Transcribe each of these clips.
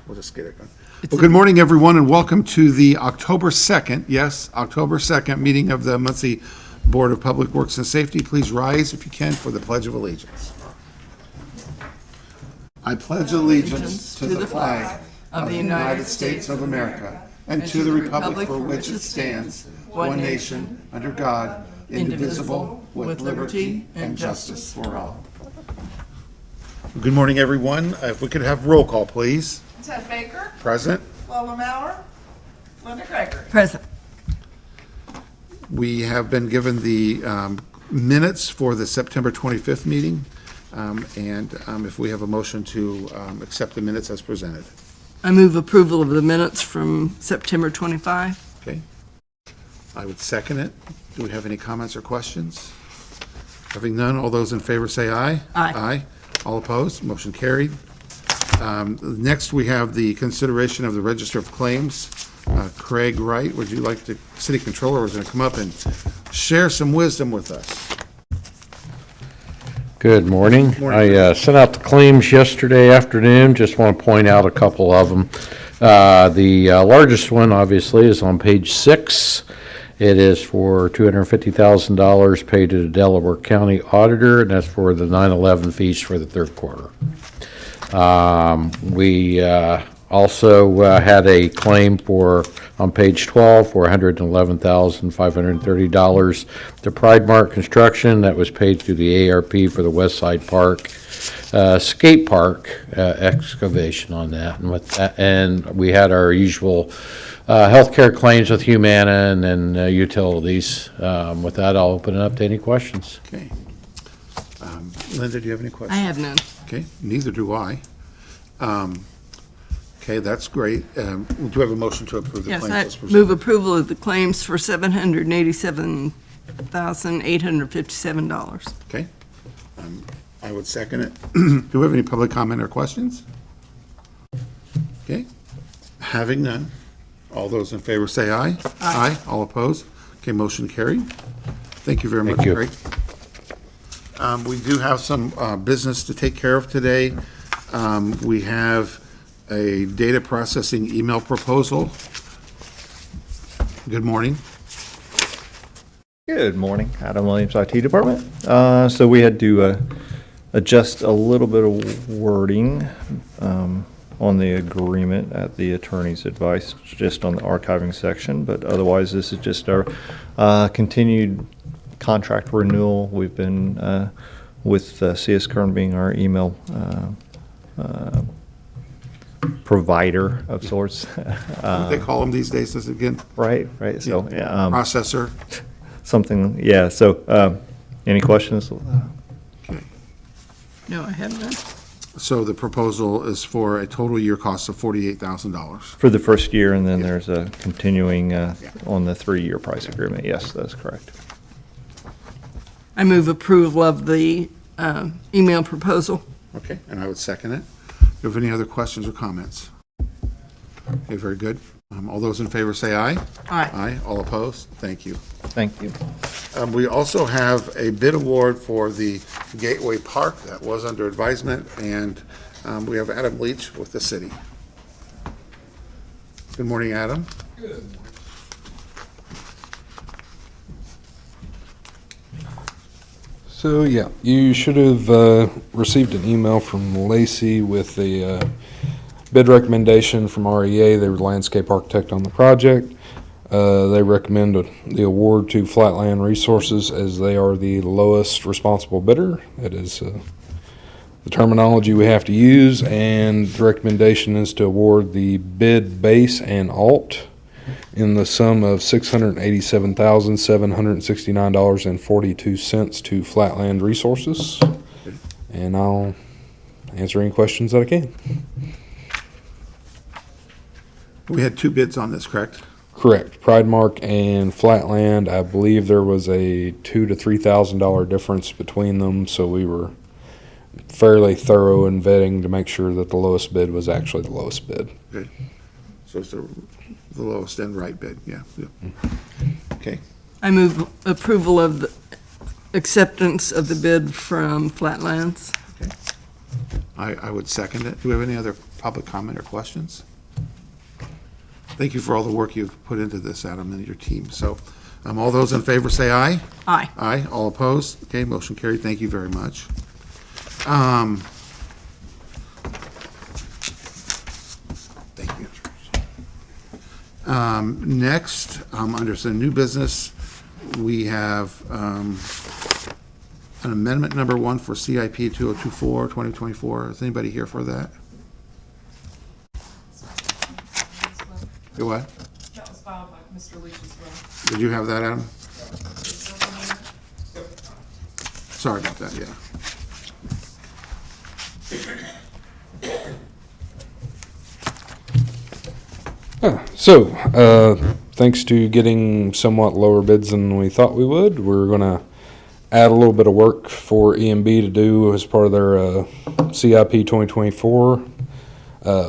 we'll just get it going. Well, good morning, everyone, and welcome to the October 2nd, yes, October 2nd meeting of the Muncie Board of Public Works and Safety. Please rise, if you can, for the Pledge of Allegiance. I pledge allegiance to the flag of the United States of America and to the republic for which it stands, one nation, under God, indivisible, with liberty and justice for all. Good morning, everyone. If we could have roll call, please. Ted Baker, Present. Lola Maurer, Linda Gregory. Present. We have been given the minutes for the September 25th meeting, and if we have a motion to accept the minutes as presented. I move approval of the minutes from September 25. Okay. I would second it. Do we have any comments or questions? Having none, all those in favor say aye. Aye. Aye. All opposed? Motion carried. Next, we have the consideration of the Register of Claims. Craig Wright, would you like to, City Controller is going to come up and share some wisdom with us. Good morning. Morning. I sent out the claims yesterday afternoon. Just want to point out a couple of them. The largest one, obviously, is on page 6. It is for $250,000 paid to the Delaware County Auditor, and that's for the 9/11 fees for the third quarter. We also had a claim on page 12 for $111,530 to Pride Mark Construction. That was paid through the ARP for the West Side Park skate park excavation on that. And we had our usual healthcare claims with Humana and utilities. With that, I'll open it up to any questions. Okay. Linda, do you have any questions? I have none. Okay, neither do I. Okay, that's great. Do we have a motion to approve the Yes, claims I as presented? move approval of the claims for $787,857. Okay. I would second it. Do we have any public comment or questions? Okay. Having none, all those in favor say aye. Aye. All opposed? Okay, motion carried. Thank you very much, Thank you. Craig. We do have some business to take care of today. We have a data processing email proposal. Good morning. Good morning, Adam Williams, IT Department. So we had to adjust a little bit of wording on the agreement at the attorney's advice, just on the archiving section, but otherwise this is just our continued contract renewal. We've been with CS Kern being our email provider of sorts. What they call them these days, is it again? Right. So Processor. something, yeah. So any questions? Okay. No, I have none. So the proposal is for a total year cost of $48,000. For the first year, and then there's a continuing on the 3-year price agreement. Yes, that's correct. I move approval of the email proposal. Okay, and I would second it. Do you have any other questions or comments? Okay, very good. All those in favor say aye. Aye. Aye. All opposed? Thank you. Thank you. We also have a bid award for the Gateway Park that was under advisement, and we have Adam Leach with the city. Good morning, Adam. Good. So yeah, you should have received an email from Lacey with a bid recommendation from REA. They were the landscape architect on the project. They recommend the award to Flatland Resources as they are the lowest responsible bidder. That is the terminology we have to use, and the recommendation is to award the bid base and alt in the sum of $687,769.42 to Flatland Resources. And I'll answer any questions that I can. We had 2 bids on this, correct? Correct. Pride Mark and Flatland, I believe there was a $2,000 to $3,000 difference between them, so we were fairly thorough in vetting to make sure that the lowest bid was actually the lowest bid. Okay. So it's the lowest and right bid, yeah. Okay. I move approval of the acceptance of the bid from Flatlands. I would second it. Do we have any other public comment or questions? Thank you for all the work you've put into this, Adam, and your team. So, all those in favor say aye. Aye. Aye. All opposed? Okay, motion carried. Thank you very much. Thank you. Next, under some new business, we have an amendment number 1 for CIP 2024, 2024. Is anybody here for that? You what? That was filed by Mr. Leach as well. Did you have that, Adam? Sorry about that, yeah. Thanks to getting somewhat lower bids than we thought we would, we're gonna add a little bit of work for EMB to do as part of their CIP 2024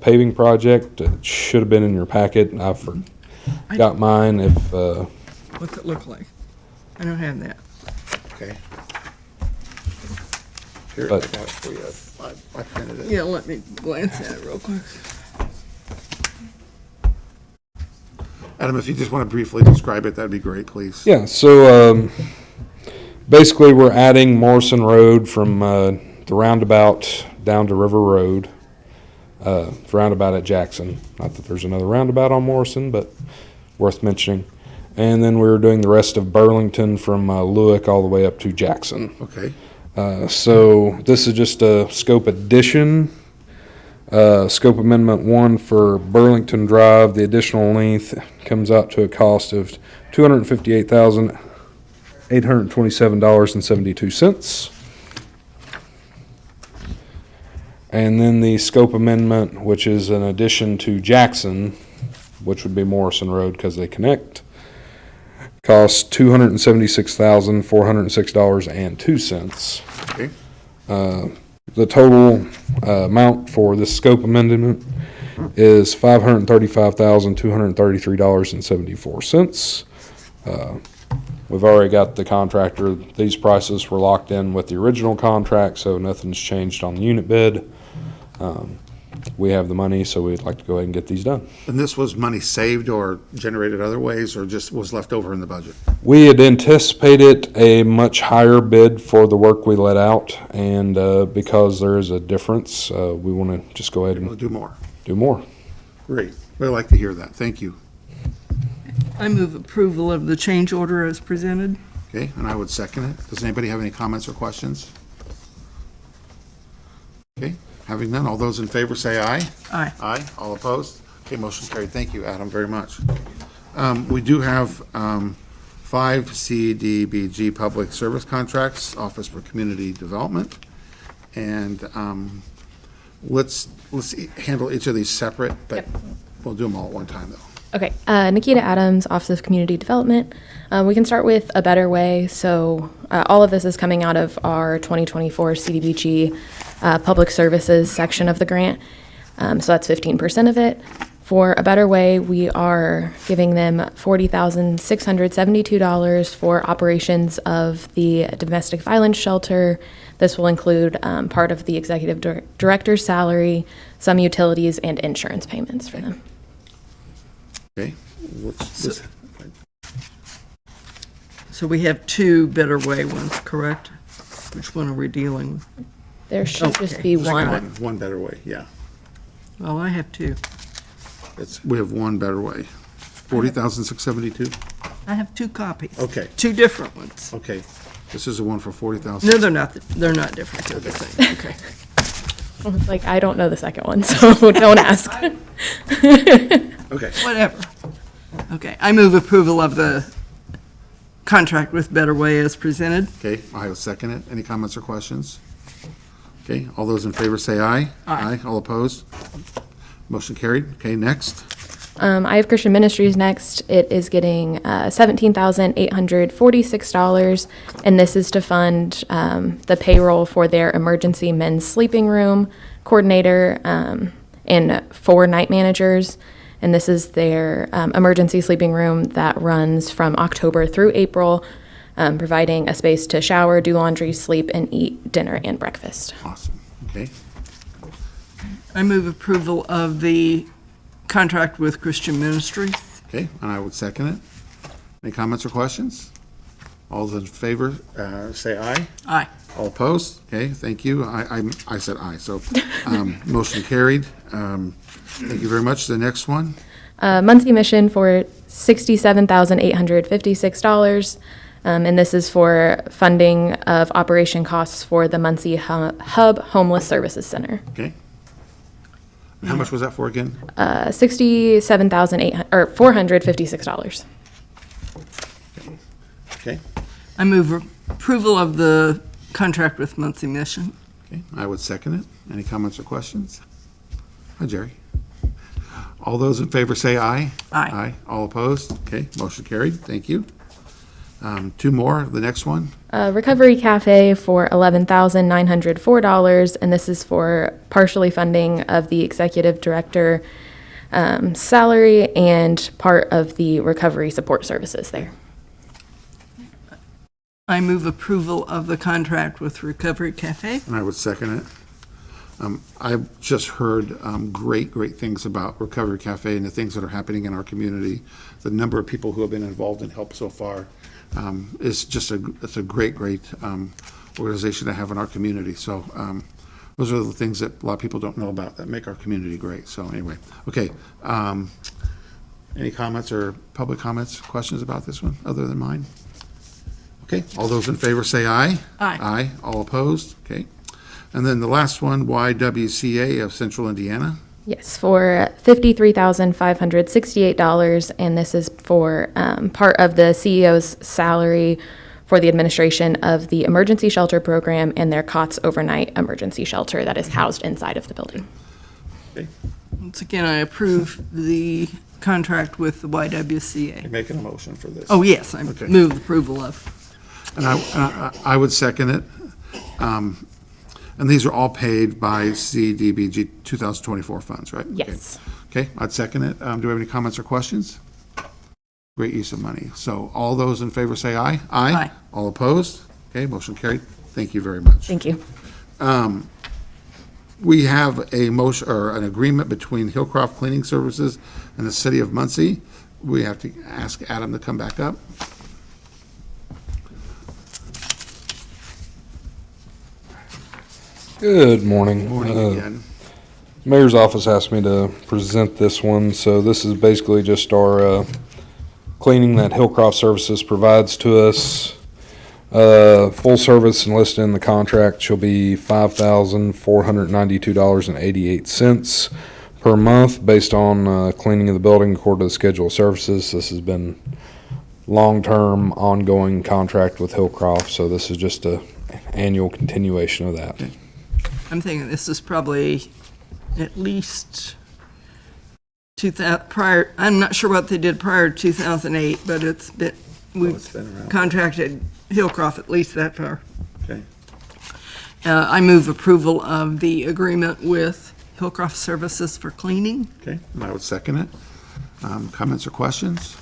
paving project. It should have been in your packet. I forgot mine. What's it look like? I don't have that. Okay. Here, I But- got it for you. I printed it. Yeah, let me glance at it real quick. Adam, if you just want to briefly describe it, that'd be great, please. Yeah, so basically we're adding Morrison Road from the roundabout down to River Road, roundabout at Jackson. Not that there's another roundabout on Morrison, but worth mentioning. And then we're doing the rest of Burlington from Lewick all the way up to Jackson. Okay, So this is just a scope addition. Scope amendment 1 for Burlington Drive. The additional length comes out to a cost of $258,827.72. And then the scope amendment, which is an addition to Jackson, which would be Morrison Road because they connect, costs $276,406.02. okay, The total amount for this scope amendment is $535,233.74. We've already got the contractor. These prices were locked in with the original contract, so nothing's changed on the unit bid. We have the money, so we'd like to go ahead and get these done. and this was money saved or generated other ways, or just was left over in the budget? We had anticipated a much higher bid for the work we let out, and because there is a difference, we want to just go ahead We'll and do more. do more. Great, we'd like to hear that, thank you. I move approval of the change order as presented. Okay, and I would second it. Does anybody have any comments or questions? Okay, having none, all those in favor say aye. Aye. Aye, all opposed? Okay, motion carried. Thank you, Adam, very much. We do have 5 CDBG public service contracts, Office for Community Development. And let's handle each of these separate, but Yep. we'll do them all at one time, though. Okay, Nikita Adams, Office of Community Development. We can start with A Better Way. So all of this is coming out of our 2024 CDBG Public Services section of the grant. So that's 15% of it. For A Better Way, we are giving them $40,672 for operations of the domestic violence shelter. This will include part of the executive director's salary, some utilities, and insurance payments for them. Okay? So we have 2 Better Way ones, correct? Which one are we dealing with? There should just Okay. be one. One better way, yeah. Well, I have 2. We have one better way. 40,672? I have 2 copies. Okay. 2 different ones. Okay. This is the one for 40,000? No, they're not. They're not different. They're the same. Okay. Like, I don't know the second one, so don't ask. Okay. Whatever. Okay. I move approval of the contract with Better Way as presented. Okay, I will second it. Any comments or questions? Okay, all those in favor say aye. Aye. All opposed? Motion carried. Okay, next. I have Christian Ministries next. It is getting $17,846, and this is to fund the payroll for their emergency men's sleeping room coordinator and 4 night managers. And this is their emergency sleeping room that runs from October through April, providing a space to shower, do laundry, sleep, and eat dinner and breakfast. Awesome. Okay. I move approval of the contract with Christian Ministries. Okay, and I would second it. Any comments or questions? All those in favor, say aye. Aye. All opposed? Okay, thank you. I said aye, so motion carried. Thank you very much. The next one? Muncie Mission for $67,856. And this is for funding of operation costs for the Muncie Hub Homeless Services Center. Okay. And how much was that for again? $456. Okay, I move approval of the contract with Muncie Mission. okay, I would second it. Any comments or questions? Hi, Jerry. All those in favor say aye. Aye. Aye. All opposed? Okay, motion carried. Thank you. Two more. The next one? Recovery Cafe for $11,904, and this is for partially funding of the executive director salary and part of the recovery support services there. I move approval of the contract with Recovery Cafe. And I would second it. I've just heard great things about Recovery Cafe and the things that are happening in our community. The number of people who have been involved and helped so far is just it's a great organization to have in our community. So those are the things that a lot of people don't know about that make our community great. So anyway, okay. Any comments or public comments, questions about this one other than mine? Okay, all those in favor say aye. Aye. Aye, all opposed, okay. And then the last one, YWCA of Central Indiana. Yes, for $53,568, and this is for part of the CEO's salary for the administration of the emergency shelter program and their COTS overnight emergency shelter that is housed inside of the building. Okay, Once again, I approve the contract with the YWCA. you're making a motion for this. Oh, yes, I Okay. move approval of. And I would second it. And these are all paid by CDBG 2024 funds, right? Yes. Okay, I'd second it. Do we have any comments or questions? Great use of money. So all those in favor say aye. Aye. All opposed? Okay, motion carried. Thank you very much. Thank you. We have a motion, or an agreement between Hillcroft Cleaning Services and the City of Muncie. We have to ask Adam to come back up. Good morning. Morning again. Mayor's office asked me to present this one, so this is basically just our cleaning that Hillcroft Services provides to us. Full service enlisted in the contract shall be $5,492.88 per month based on cleaning of the building according to the schedule of services. This has been long-term, ongoing contract with Hillcroft, so this is just a annual continuation of that. Okay. I'm thinking this is probably at least 2000 prior. I'm not sure what they did prior to 2008, but it's been we've been around. contracted Hillcroft at least that far. Okay. I move approval of the agreement with Hillcroft Services for cleaning. Okay, and I would second it. Comments or questions?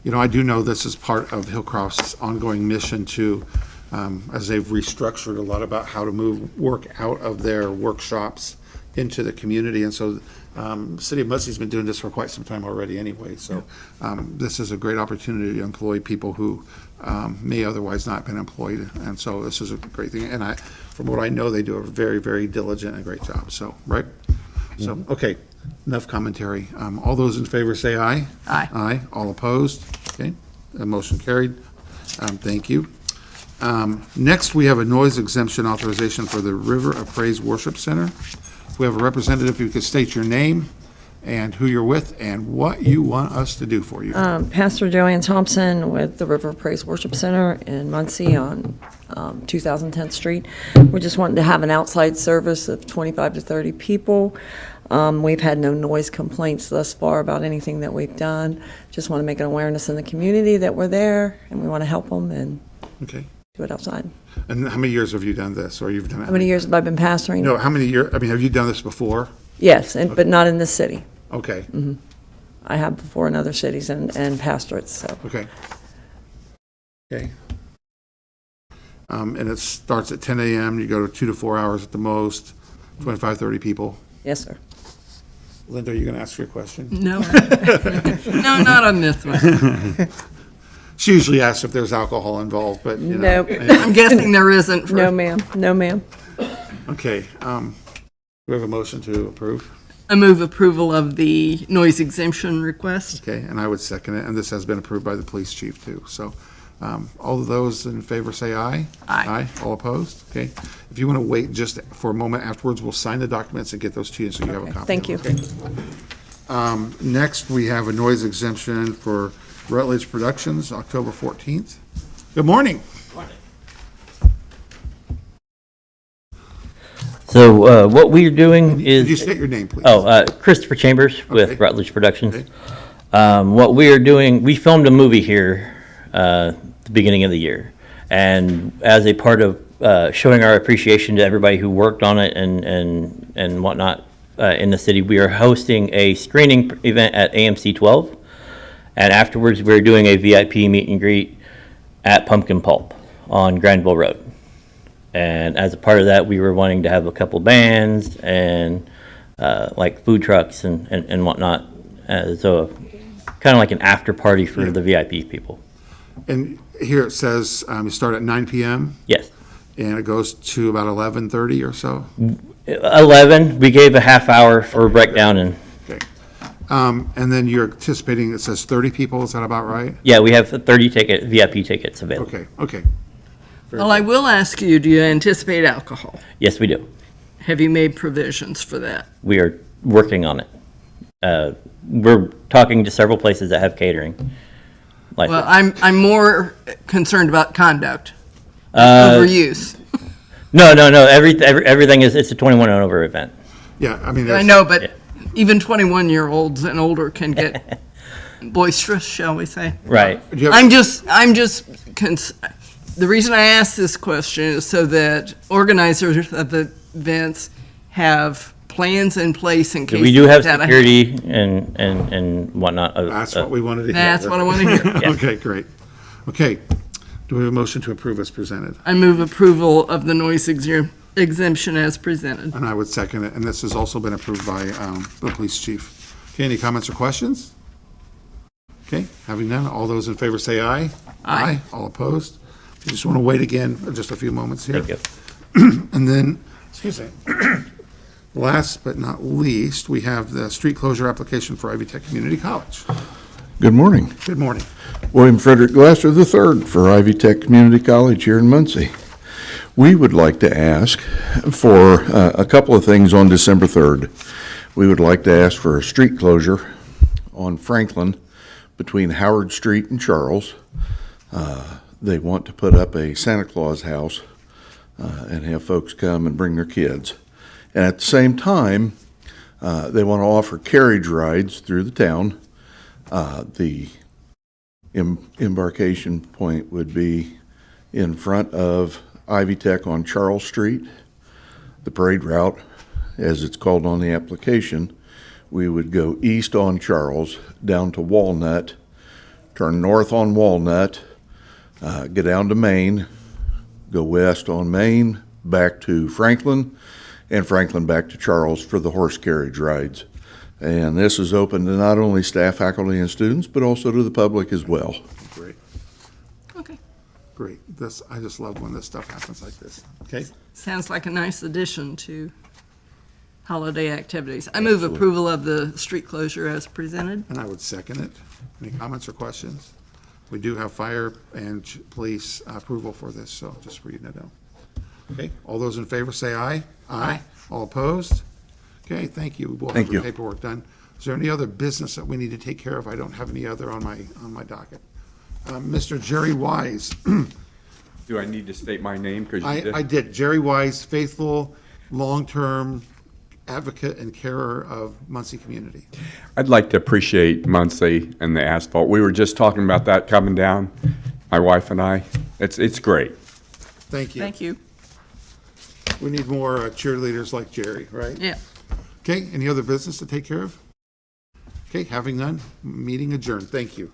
You know, I do know this is part of Hillcroft's ongoing mission to, as they've restructured a lot about how to move work out of their workshops into the community. And so the City of Muncie's been doing this for quite some time already anyway. So this is a great opportunity to employ people who may otherwise not been employed. And so this is a great thing. And from what I know, they do a very, very diligent and great job. So, right? So, okay, enough commentary. All those in favor say aye. Aye. Aye. All opposed? Okay, motion carried. Thank you. Next, we have a noise exemption authorization for the River of Praise Worship Center. We have a representative who could state your name and who you're with and what you want us to do for you. Pastor Joanne Thompson with the River of Praise Worship Center in Muncie on 2010th Street. We're just wanting to have an outside service of 25 to 30 people. We've had no noise complaints thus far about anything that we've done. Just want to make an awareness in the community that we're there and we want to help them and Okay. do it outside. And how many years have you done this, or you've done it? How many years have I been pastoring? No, how many years, I mean, have you done this before? Yes, but not in this city. Okay, I have before in other cities and pastorates, so. okay. Okay. And it starts at 10 a.m., you go to 2 to 4 hours at the most, 25, 30 people. Yes, sir. Linda, are you going to ask your question? No. No, not on this one. She usually asks if there's alcohol involved, but, you know. Nope. I'm guessing there isn't. for- No, ma'am. No, ma'am. Okay, we have a motion to approve. I move approval of the noise exemption request. Okay, and I would second it, and this has been approved by the police chief too. So, all of those in favor say aye. Aye. All opposed? Okay. If you want to wait just for a moment afterwards, we'll sign the documents and get those to you so you have a copy. Thank of them, okay? Next, we have a noise exemption for Rutledge Productions, October 14th. Good morning. So what we are doing Could you is, state your name, please? Christopher Chambers Okay. with Rutledge Productions. Okay. What we are doing, we filmed a movie here the beginning of the year. And as a part of showing our appreciation to everybody who worked on it and whatnot in the city, we are hosting a screening event at AMC 12. And afterwards, we're doing a VIP meet and greet at Pumpkin Pulp on Granville Road. And as a part of that, we were wanting to have a couple bands and like food trucks and whatnot. So kind of like an after party for the VIP people. And here it says you start at 9 PM Yes. and it goes to about 11:30 or so. 11, we gave a half hour for a breakdown and, Okay. And then you're anticipating, it says 30 people, is that about right? yeah, we have 30 VIP tickets available. Okay, okay. Well, I will ask you, do you anticipate alcohol? Yes, we do. Have you made provisions for that? We are working on it. We're talking to several places that have catering. Like, Well, I'm more concerned about conduct, overuse. no. Everything is, it's a 21 and over event. Yeah, I mean, I there's- know, but even 21-year-olds and older can get boisterous, shall we say? Right. do you have- I'm just, the reason I ask this question is so that organizers of the events have plans in place in case. We do have that- security and whatnot. That's what we wanted to hear. That's what I want to hear. Okay, great. Okay, do we have a motion to approve as presented? I move approval of the noise exemption as presented. And I would second it, and this has also been approved by the police chief. Okay, any comments or questions? Okay, having none, all those in favor say aye. Aye. All opposed? You just want to wait again for just a few moments here. Thank you. And then, excuse me, last but not least, we have the street closure application for Ivy Tech Community College. Good morning. Good morning. William Frederick Glasser III for Ivy Tech Community College here in Muncie. We would like to ask for a couple of things on December 3rd. We would like to ask for a street closure on Franklin between Howard Street and Charles. They want to put up a Santa Claus house and have folks come and bring their kids. And at the same time, they want to offer carriage rides through the town. The embarkation point would be in front of Ivy Tech on Charles Street. The parade route, as it's called on the application, we would go east on Charles, down to Walnut, turn north on Walnut, go down to Main, go west on Main, back to Franklin, and Franklin back to Charles for the horse carriage rides. And this is open to not only staff, faculty, and students, but also to the public as well. Great, Okay. great. This, I just love when this stuff happens like this. Okay, Sounds like a nice addition to holiday activities. I move approval of the street closure as presented. and I would second it. Any comments or questions? We do have fire and police approval for this, so just for you to know. Okay, all those in favor say aye. Aye. All opposed? Okay, thank you. We'll have Thank the you. paperwork done. Is there any other business that we need to take care of? I don't have any other on my docket. Mr. Jerry Wise, Do I need to state my name? 'Cause you did. I did. Jerry Wise, faithful, long-term advocate and carer of Muncie community. I'd like to appreciate Muncie and the asphalt. We were just talking about that coming down, my wife and I. It's great. Thank you. Thank you. We need more cheerleaders like Jerry, right? Yeah. Okay, any other business to take care of? Okay, having none, meeting adjourned. Thank you.